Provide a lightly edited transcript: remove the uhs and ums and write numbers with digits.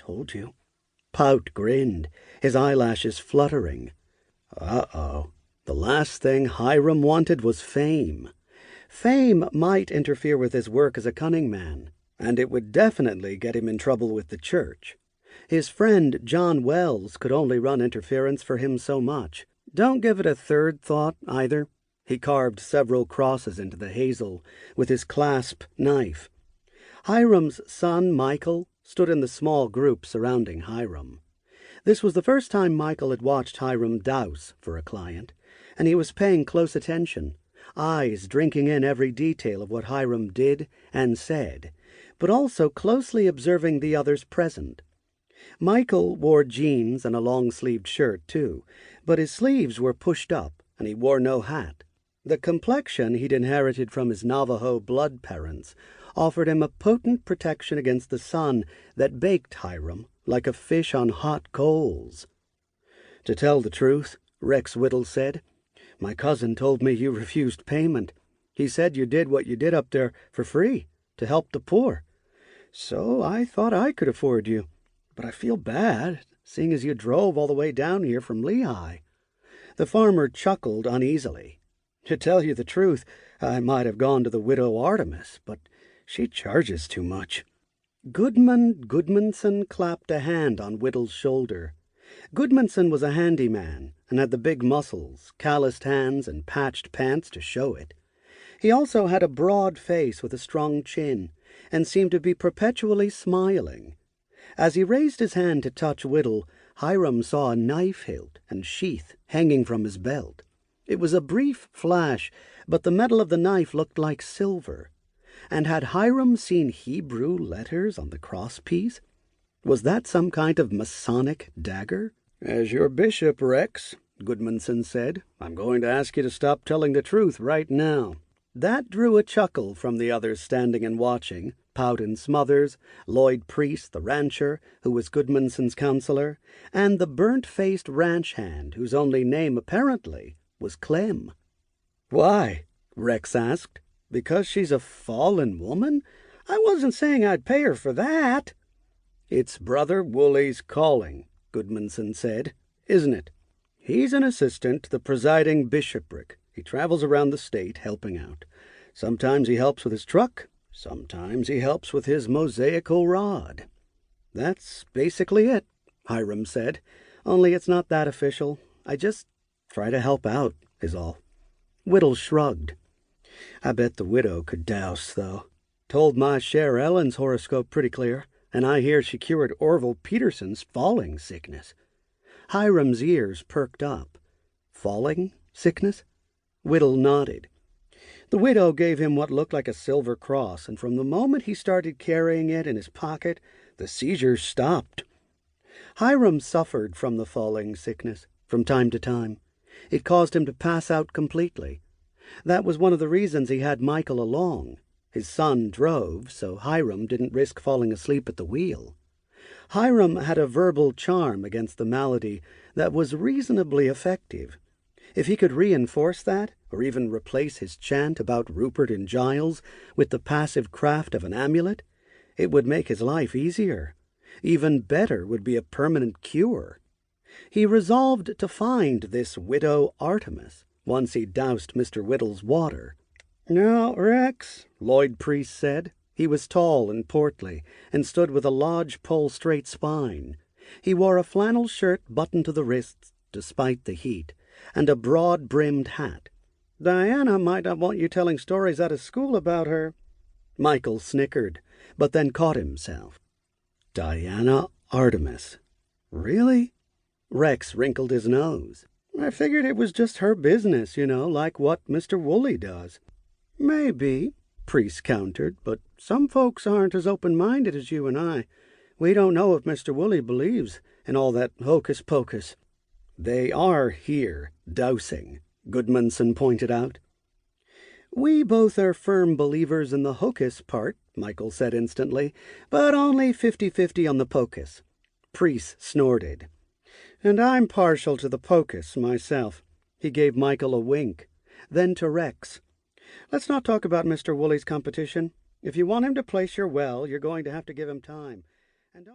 Told you. Pout grinned, his eyelashes fluttering. Uh-oh. The last thing Hiram wanted was fame. Fame might interfere with his work as a cunning man, and it would definitely get him in trouble with the church. His friend John Wells could only run interference for him so much. Don't give it a third thought, either. He carved several crosses into the hazel with his clasp knife. Hiram's son, Michael, stood in the small group surrounding Hiram. This was the first time Michael had watched Hiram douse for a client, and he was paying close attention, eyes drinking in every detail of what Hiram did and said, but also closely observing the others present. Michael wore jeans and a long-sleeved shirt, too, but his sleeves were pushed up, and he wore no hat. The complexion he'd inherited from his Navajo blood parents offered him a potent protection against the sun that baked Hiram like a fish on hot coals. "To tell the truth," Rex Whittle said, "my cousin told me you refused payment. He said you did what you did up there for free, to help the poor. So I thought I could afford you. But I feel bad, seeing as you drove all the way down here from Lehigh." The farmer chuckled uneasily. "To tell you the truth, I might have gone to the widow Artemis, but she charges too much." Goodmanson clapped a hand on Whittle's shoulder. Goodmanson was a handyman and had the big muscles, calloused hands, and patched pants to show it. He also had a broad face with a strong chin, and seemed to be perpetually smiling. As he raised his hand to touch Whittle, Hiram saw a knife hilt and sheath hanging from his belt. It was a brief flash, but the metal of the knife looked like silver. And had Hiram seen Hebrew letters on the crosspiece? Was that some kind of Masonic dagger? "As your bishop, Rex," Goodmanson said, "I'm going to ask you to stop telling the truth right now." That drew a chuckle from the others standing and watching. Powden Smothers, Lloyd Priest, the rancher, who was Goodmanson's counselor, and the burnt-faced ranch hand, whose only name, apparently, was Clem. "Why?" Rex asked. "Because she's a fallen woman? I wasn't saying I'd pay her for that." "It's Brother Woolley's calling," Goodmanson said, "isn't it? He's an assistant to the presiding bishopric. He travels around the state helping out. Sometimes he helps with his truck. Sometimes he helps with his mosaical rod." "That's basically it," Hiram said, "only it's not that official. I just try to help out, is all." Whittle shrugged. "I bet the widow could douse, though. Told my Cher Ellen's horoscope pretty clear, and I hear she cured Orville Peterson's falling sickness." Hiram's ears perked up. Falling sickness? Whittle nodded. The widow gave him what looked like a silver cross, and from the moment he started carrying it in his pocket, the seizures stopped. Hiram suffered from the falling sickness from time to time. It caused him to pass out completely. That was one of the reasons he had Michael along. His son drove, so Hiram didn't risk falling asleep at the wheel. Hiram had a verbal charm against the malady that was reasonably effective. If he could reinforce that, or even replace his chant about Rupert and Giles with the passive craft of an amulet, it would make his life easier. Even better would be a permanent cure. He resolved to find this widow Artemis once he doused Mr. Whittle's water. "Now, Rex," Lloyd Priest said. He was tall and portly, and stood with a lodge-pole straight spine. He wore a flannel shirt buttoned to the wrists, despite the heat, and a broad-brimmed hat. "Diana might not want you telling stories out of school about her." Michael snickered, but then caught himself. "Diana Artemis. Really?" Rex wrinkled his nose. "I figured it was just her business, like what Mr. Woolley does." "Maybe," Priest countered, "but some folks aren't as open-minded as you and I. We don't know if Mr. Woolley believes in all that hocus-pocus." "They are here, dowsing," Goodmanson pointed out. "We both are firm believers in the hocus part," Michael said instantly, "but only 50-50 on the pocus." Priest snorted. "And I'm partial to the pocus myself." He gave Michael a wink. Then to Rex. "Let's not talk about Mr. Woolley's competition. If you want him to place your well, you're going to have to give him time. And don't